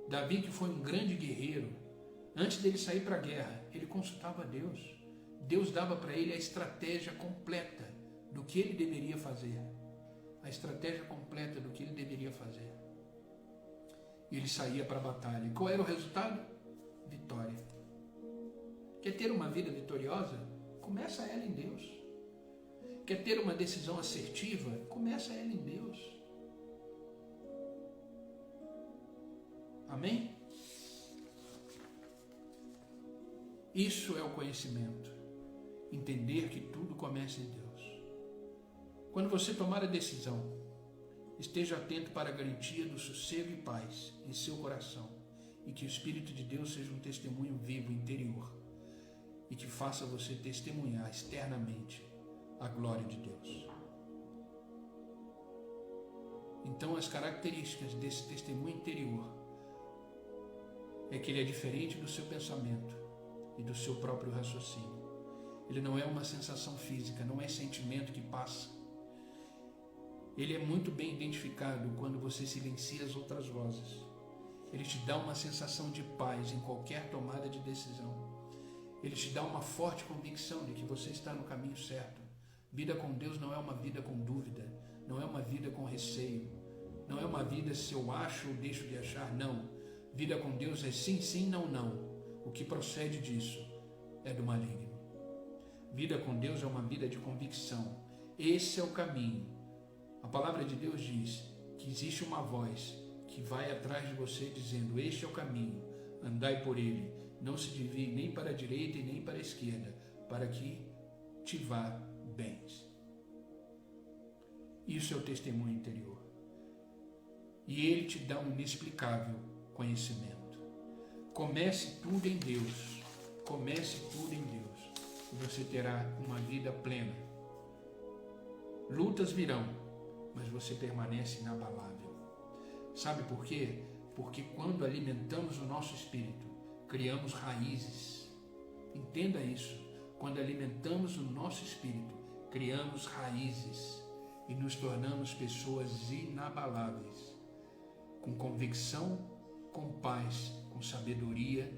Davi, que foi um grande guerreiro, antes dele sair para a guerra, ele consultava a Deus. Deus dava para ele a estratégia completa do que ele deveria fazer. A estratégia completa do que ele deveria fazer. E ele saía para a batalha. E qual era o resultado? Vitória. Quer ter uma vida vitoriosa? Começa ela em Deus. Quer ter uma decisão assertiva? Começa ela em Deus. Amém? Isso é o conhecimento. Entender que tudo começa em Deus. Quando você tomar a decisão, esteja atento para a garantia do sossego e paz em seu coração e que o Espírito de Deus seja um testemunho vivo interior e que faça você testemunhar externamente a glória de Deus. Então, as características desse testemunho interior é que ele é diferente do seu pensamento e do seu próprio raciocínio. Ele não é uma sensação física, não é sentimento que passa. Ele é muito bem identificado quando você silencia as outras vozes. Ele te dá uma sensação de paz em qualquer tomada de decisão. Ele te dá uma forte convicção de que você está no caminho certo. Vida com Deus não é uma vida com dúvida, não é uma vida com receio, Não é uma vida se eu acho ou deixo de achar, não. Vida com Deus é sim, sim, não, não. O que procede disso é do maligno. Vida com Deus é uma vida de convicção. Esse é o caminho. A palavra de Deus diz que existe uma voz que vai atrás de você dizendo: este é o caminho, andai por ele, não se desvie nem para a direita e nem para a esquerda, para que te vá bens. Isso é o testemunho interior. E ele te dá um inexplicável conhecimento. Comece tudo em Deus. Comece tudo em Deus. E você terá uma vida plena. Lutas virão, mas você permanece inabalável. Sabe por quê? Porque quando alimentamos o nosso espírito, criamos raízes. Entenda isso. Quando alimentamos o nosso espírito, criamos raízes e nos tornamos pessoas inabaláveis, com convicção, com paz, com sabedoria,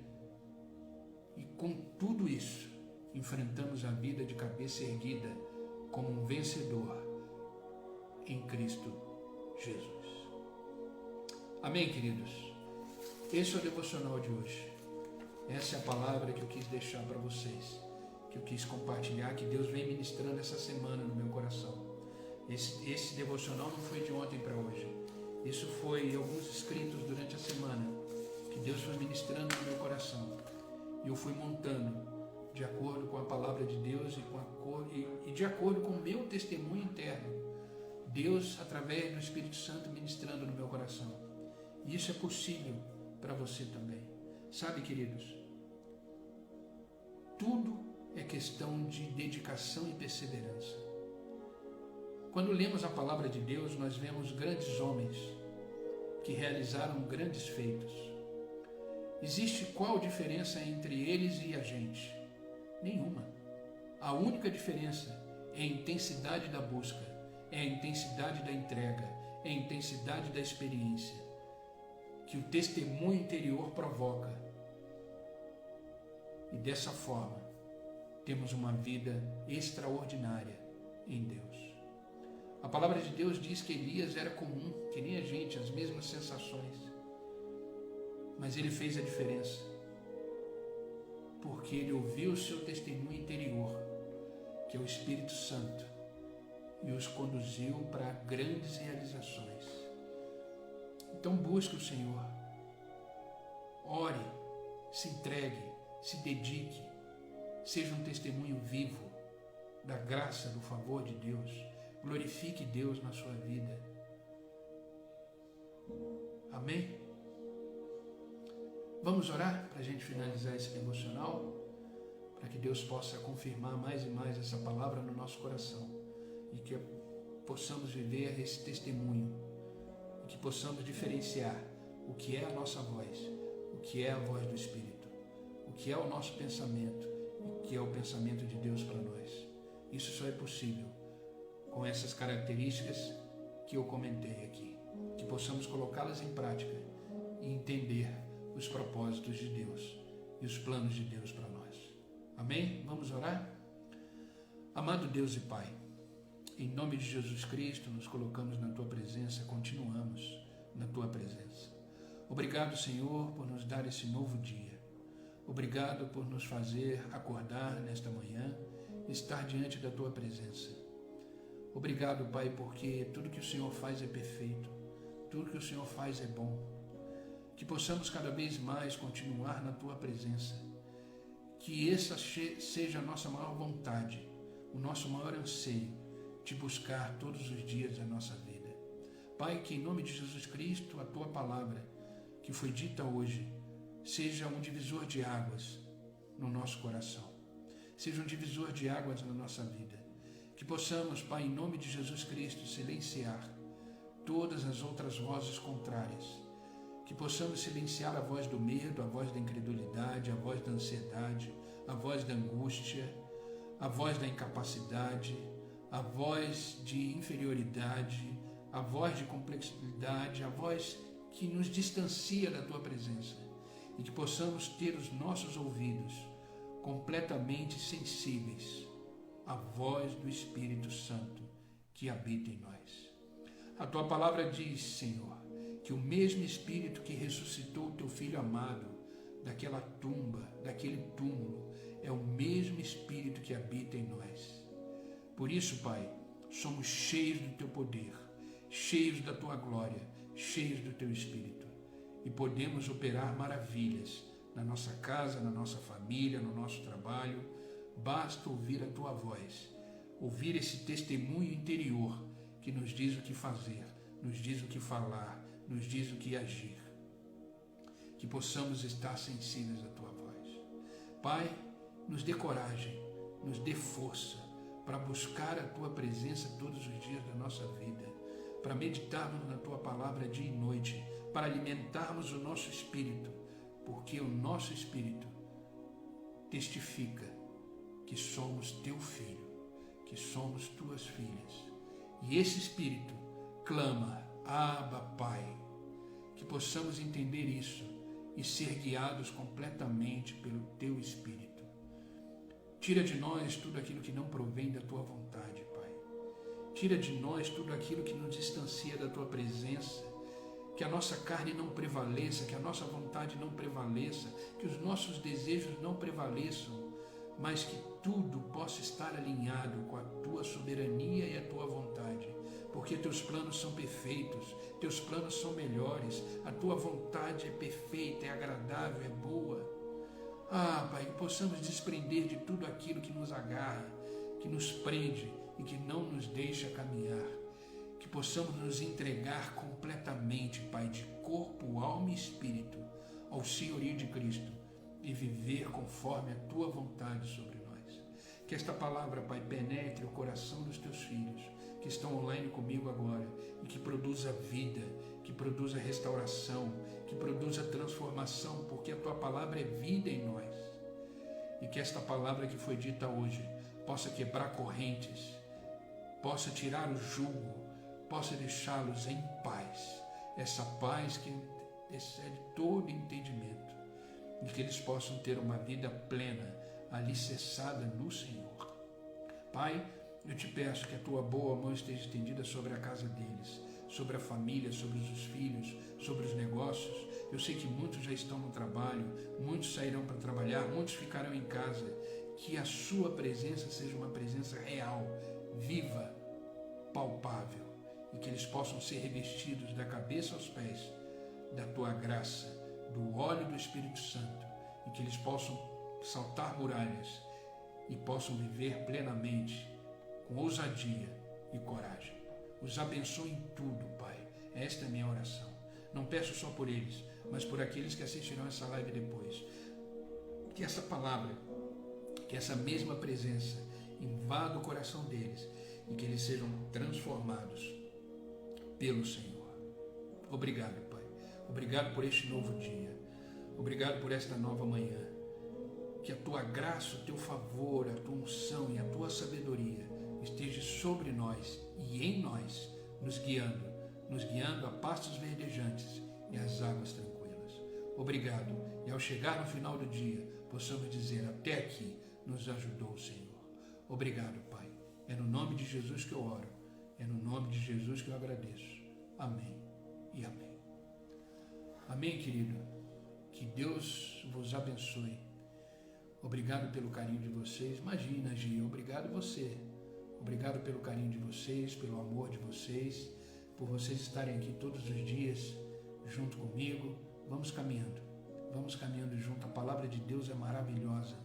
e com tudo isso enfrentamos a vida de cabeça erguida como um vencedor em Cristo Jesus. Amém, queridos? Esse é o devocional de hoje. Essa é a palavra que eu quis deixar para vocês, que eu quis compartilhar, que Deus vem ministrando essa semana no meu coração. Esse devocional não foi de ontem para hoje. Isso foi alguns escritos durante a semana que Deus foi ministrando no meu coração. E eu fui montando de acordo com a palavra de Deus e de acordo com o meu testemunho interno. Deus, através do Espírito Santo, ministrando no meu coração. E isso é possível para você também. Sabe, queridos, tudo é questão de dedicação e perseverança. Quando lemos a palavra de Deus, nós vemos grandes homens que realizaram grandes feitos. Existe qual diferença entre eles e a gente? Nenhuma. A única diferença é a intensidade da busca, é a intensidade da entrega, é a intensidade da experiência que o testemunho interior provoca. E dessa forma, temos uma vida extraordinária em Deus. A palavra de Deus diz que Elias era comum, que nem a gente, as mesmas sensações. Mas ele fez a diferença, porque ele ouviu o seu testemunho interior, que é o Espírito Santo, e os conduziu para grandes realizações. Então busque o Senhor, ore, se entregue, se dedique, seja um testemunho vivo da graça, do favor de Deus. Glorifique Deus na sua vida. Amém? Vamos orar para a gente finalizar esse devocional, para que Deus possa confirmar mais e mais essa palavra no nosso coração e que possamos viver esse testemunho e que possamos diferenciar o que é a nossa voz, o que é a voz do Espírito, o que é o nosso pensamento e o que é o pensamento de Deus para nós. Isso só é possível com essas características que eu comentei aqui, que possamos colocá-las em prática e entender os propósitos de Deus e os planos de Deus para nós. Amém? Vamos orar? Amado Deus e Pai, em nome de Jesus Cristo, nos colocamos na Tua presença, continuamos na Tua presença. Obrigado, Senhor, por nos dar esse novo dia. Obrigado por nos fazer acordar nesta manhã e estar diante da Tua presença. Obrigado, Pai, porque tudo que o Senhor faz é perfeito, tudo que o Senhor faz é bom. Que possamos cada vez mais continuar na Tua presença. Que essa seja a nossa maior vontade, o nosso maior anseio, te buscar todos os dias da nossa vida. Pai, que em nome de Jesus Cristo, a Tua palavra, que foi dita hoje, seja um divisor de águas no nosso coração, seja um divisor de águas na nossa vida. Que possamos, Pai, em nome de Jesus Cristo, silenciar todas as outras vozes contrárias. Que possamos silenciar a voz do medo, a voz da incredulidade, a voz da ansiedade, a voz da angústia, a voz da incapacidade, a voz de inferioridade, a voz de complexidade, a voz que nos distancia da Tua presença. E que possamos ter os nossos ouvidos completamente sensíveis à voz do Espírito Santo que habita em nós. A tua palavra diz, Senhor, que o mesmo Espírito que ressuscitou o teu Filho amado daquela tumba, daquele túmulo, é o mesmo Espírito que habita em nós. Por isso, Pai, somos cheios do teu poder, cheios da tua glória, cheios do teu Espírito. E podemos operar maravilhas na nossa casa, na nossa família, no nosso trabalho. Basta ouvir a tua voz, ouvir esse testemunho interior que nos diz o que fazer, nos diz o que falar, nos diz o que agir. Que possamos estar sensíveis à tua voz. Pai, nos dê coragem, nos dê força para buscar a tua presença todos os dias da nossa vida, para meditarmos na tua palavra dia e noite, para alimentarmos o nosso espírito, porque o nosso espírito testifica que somos teu filho, que somos tuas filhas. E esse espírito clama, Abba, Pai. Que possamos entender isso e ser guiados completamente pelo teu espírito. Tira de nós tudo aquilo que não provém da tua vontade, Pai. Tira de nós tudo aquilo que nos distancia da tua presença. Que a nossa carne não prevaleça, que a nossa vontade não prevaleça, que os nossos desejos não prevaleçam, mas que tudo possa estar alinhado com a tua soberania e a tua vontade, porque teus planos são perfeitos, teus planos são melhores, a tua vontade é perfeita, é agradável, é boa. Pai, que possamos desprender de tudo aquilo que nos agarra, que nos prende e que não nos deixa caminhar. Que possamos nos entregar completamente, Pai, de corpo, alma e espírito, ao senhorio de Cristo e viver conforme a tua vontade sobre nós. Que esta palavra, Pai, penetre o coração dos teus filhos que estão online comigo agora e que produza vida, que produza restauração, que produza transformação, porque a tua palavra é vida em nós. E que esta palavra que foi dita hoje possa quebrar correntes, possa tirar o jugo, possa deixá-los em paz, essa paz que excede todo entendimento, e que eles possam ter uma vida plena, alicerçada no Senhor. Pai, eu te peço que a tua boa mão esteja estendida sobre a casa deles, sobre a família, sobre os filhos, sobre os negócios. Eu sei que muitos já estão no trabalho, muitos sairão para trabalhar, muitos ficarão em casa. Que a sua presença seja uma presença real, viva, palpável, e que eles possam ser revestidos da cabeça aos pés da tua graça, do óleo do Espírito Santo, e que eles possam saltar muralhas e possam viver plenamente, com ousadia e coragem. Os abençoe em tudo, Pai. Esta é a minha oração. Não peço só por eles, mas por aqueles que assistirão essa live depois. Que essa palavra, que essa mesma presença invada o coração deles e que eles sejam transformados pelo Senhor. Obrigado, Pai. Obrigado por este novo dia. Obrigado por esta nova manhã. Que a tua graça, o teu favor, a tua unção e a tua sabedoria esteja sobre nós e em nós, nos guiando a pastos verdejantes e às águas tranquilas. Obrigado. E ao chegar no final do dia, possamos dizer, até aqui nos ajudou o Senhor. Obrigado, Pai. É no nome de Jesus que eu oro. É no nome de Jesus que eu agradeço. Amém e amém. Amém, querido. Que Deus vos abençoe. Obrigado pelo carinho de vocês. Imagina, Gia, obrigado você. Obrigado pelo carinho de vocês, pelo amor de vocês, por vocês estarem aqui todos os dias junto comigo. Vamos caminhando junto. A palavra de Deus é maravilhosa.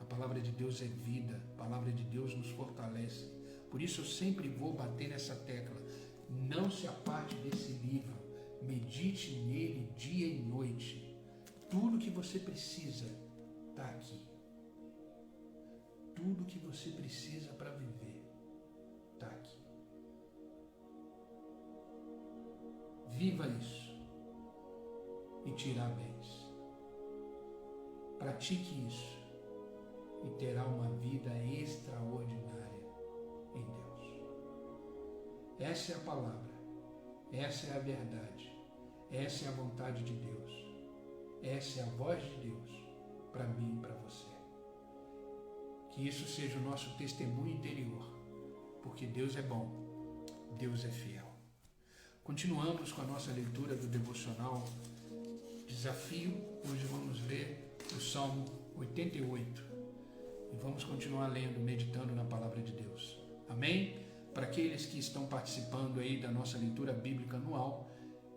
A palavra de Deus é vida. A palavra de Deus nos fortalece. Por isso eu sempre vou bater nessa tecla. Não se aparte desse livro. Medite nele dia e noite. Tudo que você precisa está aqui. Tudo que você precisa para viver está aqui. Viva isso e tira bens. Pratique isso e terá uma vida extraordinária em Deus. Essa é a palavra, essa é a verdade, essa é a vontade de Deus, essa é a voz de Deus para mim e para você. Que isso seja o nosso testemunho interior, porque Deus é bom, Deus é fiel. Continuamos com a nossa leitura do devocional Desafio. Hoje vamos ler o Salmo 88 e vamos continuar lendo, meditando na palavra de Deus. Amém? Para aqueles que estão participando aí da nossa leitura bíblica anual,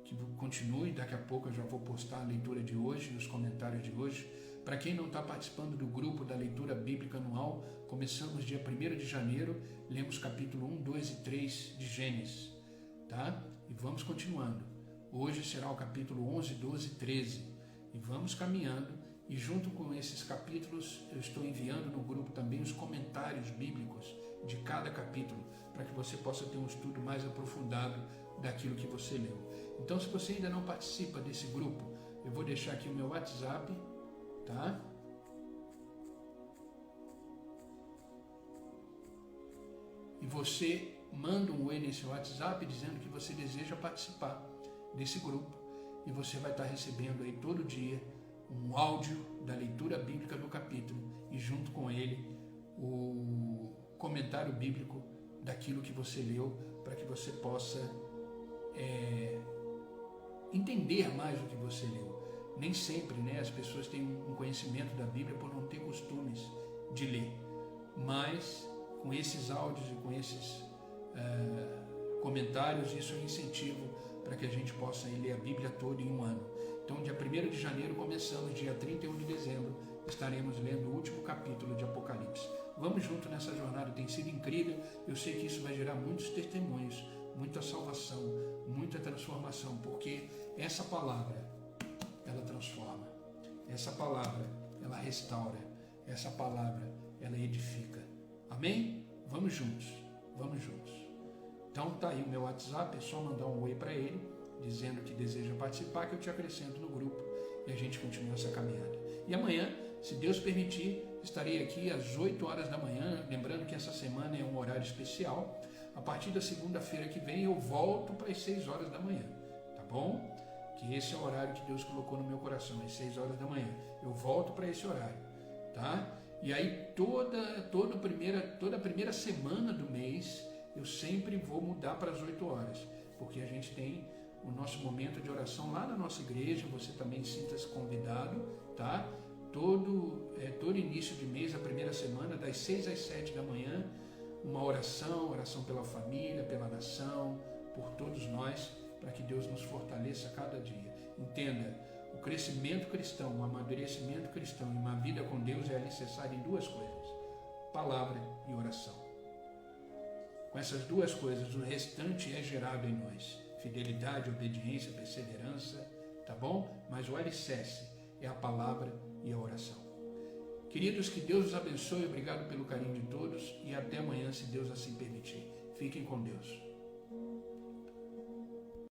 que continue, daqui a pouco eu já vou postar a leitura de hoje, os comentários de hoje. Para quem não está participando do grupo da leitura bíblica anual, começamos dia 1º de janeiro, lemos capítulo 1, 2 e 3 de Gênesis, tá? E vamos continuando. Hoje será o capítulo 11, 12 e 13. E vamos caminhando, e junto com esses capítulos, eu estou enviando no grupo também os comentários bíblicos de cada capítulo, para que você possa ter um estudo mais aprofundado daquilo que você leu. Então, se você ainda não participa desse grupo, eu vou deixar aqui o meu WhatsApp, tá? E você manda um oi nesse WhatsApp dizendo que você deseja participar desse grupo, e você vai estar recebendo aí todo dia um áudio da leitura bíblica do capítulo e junto com ele o comentário bíblico daquilo que você leu, para que você possa entender mais o que você leu. Nem sempre, né, as pessoas têm um conhecimento da Bíblia por não ter costumes de ler, mas com esses áudios e com esses comentários, isso é um incentivo para que a gente possa ler a Bíblia toda em um ano. Então, dia 1º de janeiro começamos, dia 31 de dezembro estaremos lendo o último capítulo de Apocalipse. Vamos junto nessa jornada, tem sido incrível. Eu sei que isso vai gerar muitos testemunhos, muita salvação, muita transformação, porque essa palavra, ela transforma, essa palavra, ela restaura, essa palavra, ela edifica. Amém? Vamos juntos, vamos juntos. Então tá aí o meu WhatsApp, é só mandar um oi para ele, dizendo que deseja participar, que eu te acrescento no grupo e a gente continua essa caminhada. E amanhã, se Deus permitir, estarei aqui às 8 horas da manhã, lembrando que essa semana é um horário especial. A partir da segunda-feira que vem eu volto para as 6 horas da manhã, tá bom? Que esse é o horário que Deus colocou no meu coração, às 6 horas da manhã. Eu volto para esse horário, tá? E aí toda a primeira semana do mês eu sempre vou mudar para as 8 horas, porque a gente tem o nosso momento de oração lá na nossa igreja. Você também sinta-se convidado, tá? Todo início de mês, a primeira semana, das 6 às 7 da manhã, uma oração pela família, pela nação, por todos nós, para que Deus nos fortaleça a cada dia. Entenda, o crescimento cristão, o amadurecimento cristão e uma vida com Deus é alicerçado em duas coisas: palavra e oração. Com essas duas coisas, o restante é gerado em nós: fidelidade, obediência, perseverança, tá bom? Mas o alicerce é a palavra e a oração. Queridos, que Deus os abençoe, obrigado pelo carinho de todos e até amanhã, se Deus assim permitir. Fiquem com Deus.